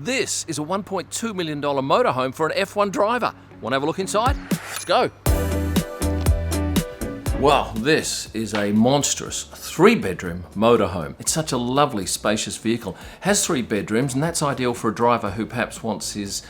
This is a $1.2 million motorhome for an F1 driver. Want to have a look inside? Let's go. Well, this is a monstrous 3-bedroom motorhome. It's such a lovely, spacious vehicle. Has 3 bedrooms, and that's ideal for a driver who perhaps wants his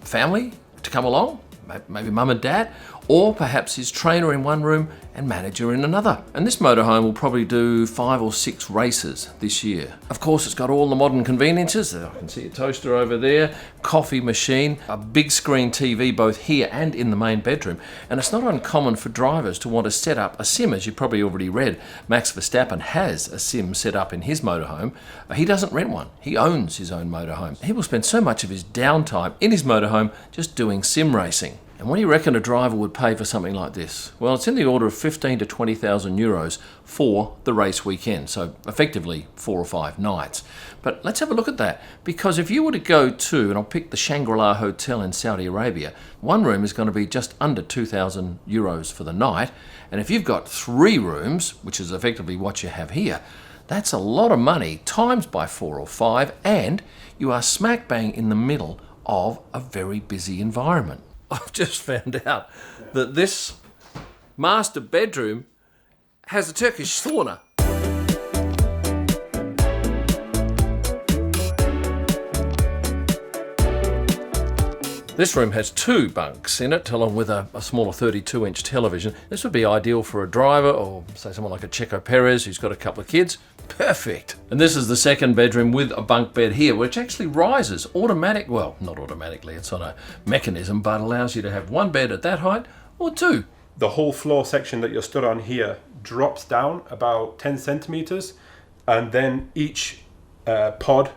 family to come along, maybe mum and dad, or perhaps his trainer in one room and manager in another. And this motorhome will probably do 5 or 6 races this year. Of course, it's got all the modern conveniences. I can see a toaster over there, coffee machine, a big screen TV both here and in the main bedroom. And it's not uncommon for drivers to want to set up a sim, as you probably already read. Max Verstappen has a sim set up in his motorhome. He doesn't rent one. He owns his own motorhome. He will spend so much of his downtime in his motorhome just doing sim racing. And what do you reckon a driver would pay for something like this? Well, it's in the order of 15 to 20,000 euros for the race weekend, so effectively 4 or 5 nights. But let's have a look at that, because if you were to go to, and I'll pick the Shangri-La Hotel in Saudi Arabia, one room is going to be just under 2,000 euros for the night, and if you've got 3 rooms, which is effectively what you have here, that's a lot of money times by 4 or 5, and you are smack bang in the middle of a very busy environment. I've just found out that this master bedroom has a Turkish sauna. This room has 2 bunks in it, along with a smaller 32-inch television. This would be ideal for a driver, or say someone like a Checo Perez who's got a couple of kids. Perfect. And this is the 2nd bedroom with a bunk bed here, which actually rises automatic. Well, not automatically, it's on a mechanism, but allows you to have 1 bed at that height or 2. The whole floor section that you're stood on here drops down about 10 centimeters, and then each pod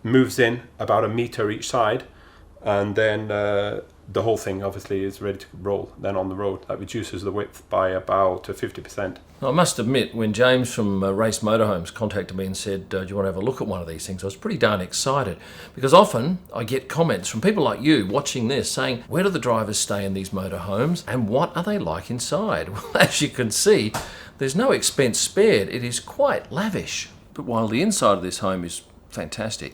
moves in about 1 meter each side, and then the whole thing obviously is ready to roll then on the road. That reduces the width by about 50%. I must admit, when James from Race Motorhomes contacted me and said, do you want to have a look at one of these things, I was pretty darn excited, because often I get comments from people like you watching this saying, where do the drivers stay in these motorhomes and what are they like inside? Well, as you can see, there's no expense spared. It is quite lavish. But while the inside of this home is fantastic,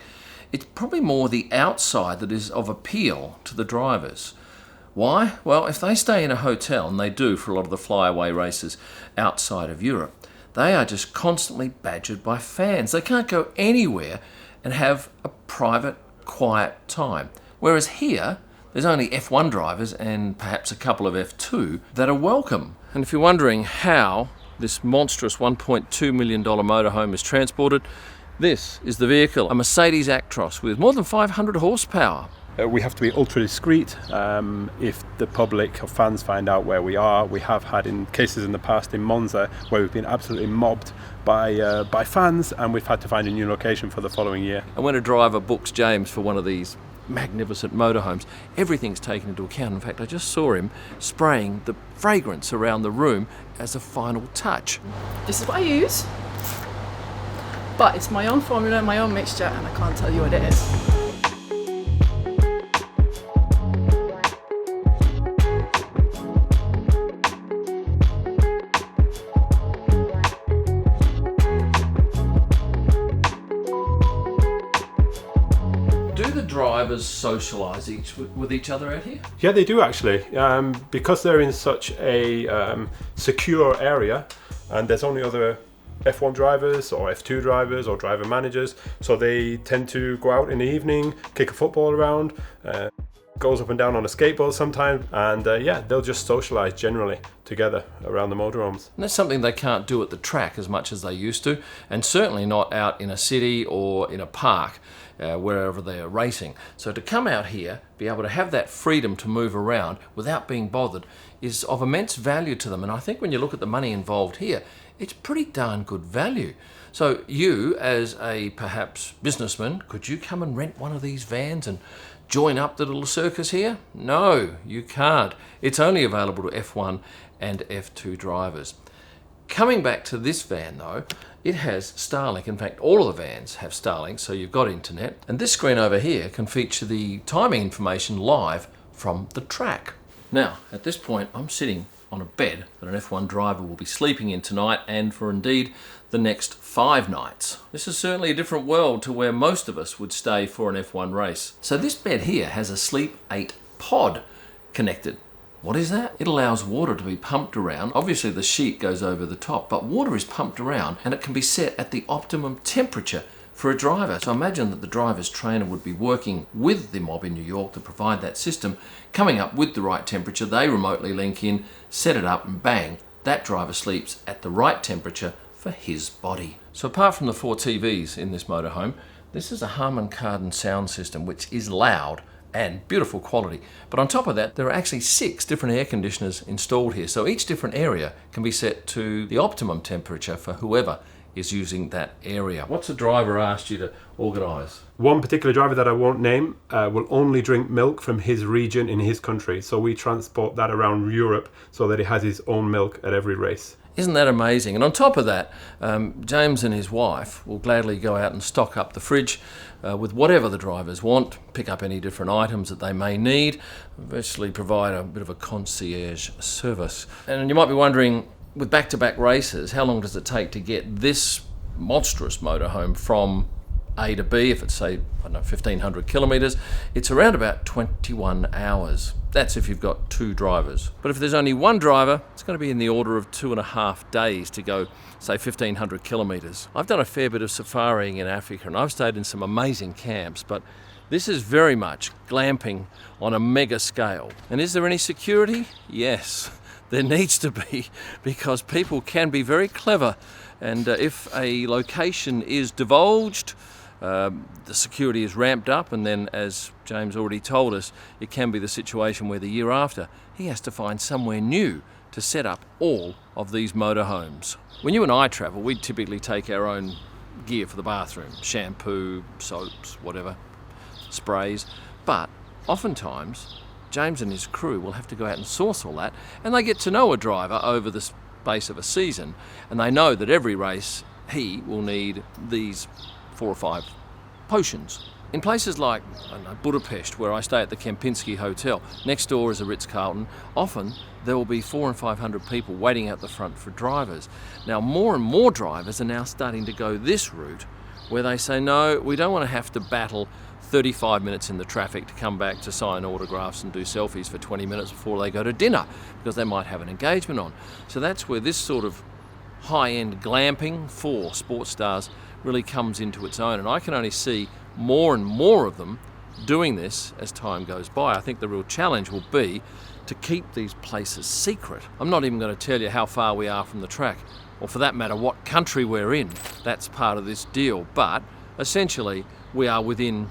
it's probably more the outside that is of appeal to the drivers. Why? Well, if they stay in a hotel, and they do for a lot of the flyaway races outside of Europe, they are just constantly badgered by fans. They can't go anywhere and have a private, quiet time. Whereas here, there's only F1 drivers and perhaps a couple of F2 that are welcome. And if you're wondering how this monstrous $1.2 million motorhome is transported, this is the vehicle, a Mercedes Actros with more than 500 horsepower. We have to be ultra discreet if the public or fans find out where we are. We have had in cases in the past in Monza where we've been absolutely mobbed by fans, and we've had to find a new location for the following year. And when a driver books James for one of these magnificent motorhomes, everything's taken into account. In fact, I just saw him spraying the fragrance around the room as a final touch. This is what I use, but it's my own formula, my own mixture, and I can't tell you what it is. Do the drivers socialise with each other out here? Yeah, they do actually, because they're in such a secure area, and there's only other F1 drivers or F2 drivers or driver managers, so they tend to go out in the evening, kick a football around, goes up and down on a skateboard sometimes, and yeah, they'll just socialise generally together around the motorhomes. And that's something they can't do at the track as much as they used to, and certainly not out in a city or in a park, wherever they are racing. So to come out here, be able to have that freedom to move around without being bothered is of immense value to them. And I think when you look at the money involved here, it's pretty darn good value. So you, as a perhaps businessman, could you come and rent one of these vans and join up the little circus here? No, you can't. It's only available to F1 and F2 drivers. Coming back to this van though, it has Starlink. In fact, all of the vans have Starlink, so you've got internet. And this screen over here can feature the timing information live from the track. Now, at this point, I'm sitting on a bed that an F1 driver will be sleeping in tonight and for indeed the next 5 nights. This is certainly a different world to where most of us would stay for an F1 race. So this bed here has a Sleep 8 pod connected. What is that? It allows water to be pumped around. Obviously the sheet goes over the top, but water is pumped around and it can be set at the optimum temperature for a driver. So imagine that the driver's trainer would be working with the mob in New York to provide that system, coming up with the right temperature. They remotely link in, set it up, and bang, that driver sleeps at the right temperature for his body. So apart from the 4 TVs in this motorhome, this is a Harman Kardon sound system which is loud and beautiful quality. But on top of that, there are actually 6 different air conditioners installed here. So each different area can be set to the optimum temperature for whoever is using that area. What's the driver asked you to organise? One particular driver that I won't name will only drink milk from his region in his country. So we transport that around Europe so that he has his own milk at every race. Isn't that amazing? And on top of that, James and his wife will gladly go out and stock up the fridge with whatever the drivers want, pick up any different items that they may need, virtually provide a bit of a concierge service. And you might be wondering, with back-to-back races, how long does it take to get this monstrous motorhome from A to B? If it's, say, I don't know, 1,500 kilometres, it's around about 21 hours. That's if you've got 2 drivers. But if there's only 1 driver, it's going to be in the order of 2.5 days to go, say, 1,500 kilometres. I've done a fair bit of safaring in Africa and I've stayed in some amazing camps, but this is very much glamping on a mega scale. And is there any security? Yes. There needs to be, because people can be very clever, and if a location is divulged, the security is ramped up, and then, as James already told us, it can be the situation where the year after he has to find somewhere new to set up all of these motorhomes. When you and I travel, we typically take our own gear for the bathroom, shampoo, soaps, whatever, sprays, but oftentimes James and his crew will have to go out and source all that, and they get to know a driver over the space of a season, and they know that every race he will need these 4 or 5 potions. In places like, I don't know, Budapest, where I stay at the Kempinski Hotel, next door is a Ritz-Carlton, often there will be 400 and 500 people waiting out the front for drivers. Now, more and more drivers are now starting to go this route, where they say, no, we don't want to have to battle 35 minutes in the traffic to come back to sign autographs and do selfies for 20 minutes before they go to dinner, because they might have an engagement on. So that's where this sort of high-end glamping for sports stars really comes into its own, and I can only see more and more of them doing this as time goes by. I think the real challenge will be to keep these places secret. I'm not even going to tell you how far we are from the track, or for that matter what country we're in. That's part of this deal, but essentially we are within,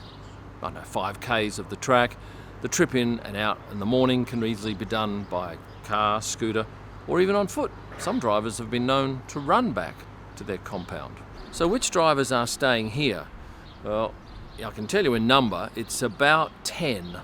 I don't know, 5 Ks of the track. The trip in and out in the morning can easily be done by car, scooter, or even on foot. Some drivers have been known to run back to their compound. So which drivers are staying here? Well, I can tell you in number, it's about 10,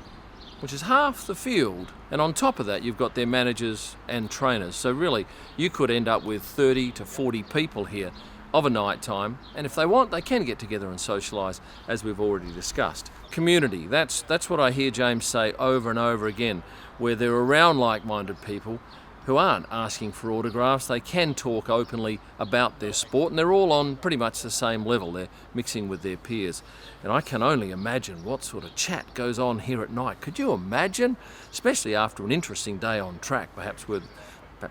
which is half the field. And on top of that, you've got their managers and trainers. So really, you could end up with 30 to 40 people here of a night time, and if they want, they can get together and socialise, as we've already discussed. Community, that's what I hear James say over and over again, where they're around like-minded people who aren't asking for autographs. They can talk openly about their sport, and they're all on pretty much the same level. They're mixing with their peers. And I can only imagine what sort of chat goes on here at night. Could you imagine? Especially after an interesting day on track, perhaps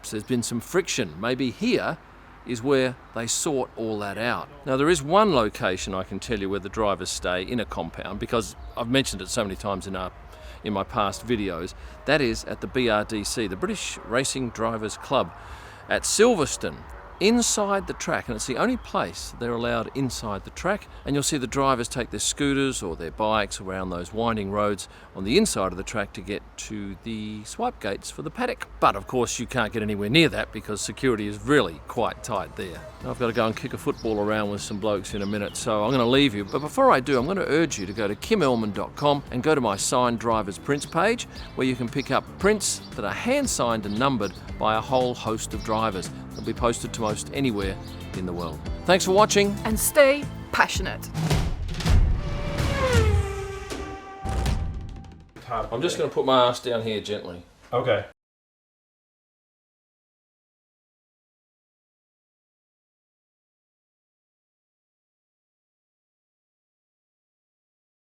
there's been some friction. Maybe here is where they sort all that out. Now, there is one location I can tell you where the drivers stay in a compound, because I've mentioned it so many times in my past videos. That is at the BRDC, the British Racing Drivers Club, at Silverstone, inside the track, and it's the only place they're allowed inside the track. And you'll see the drivers take their scooters or their bikes around those winding roads on the inside of the track to get to the swipe gates for the paddock. But of course you can't get anywhere near that because security is really quite tight there. I've got to go and kick a football around with some blokes in a minute, so I'm going to leave you. But before I do, I'm going to urge you to go to kimelman.com and go to my signed drivers prints page, where you can pick up prints that are hand signed and numbered by a whole host of drivers. They'll be posted to most anywhere in the world. Thanks for watching. And stay passionate. I'm just going to put my ass down here gently. Okay.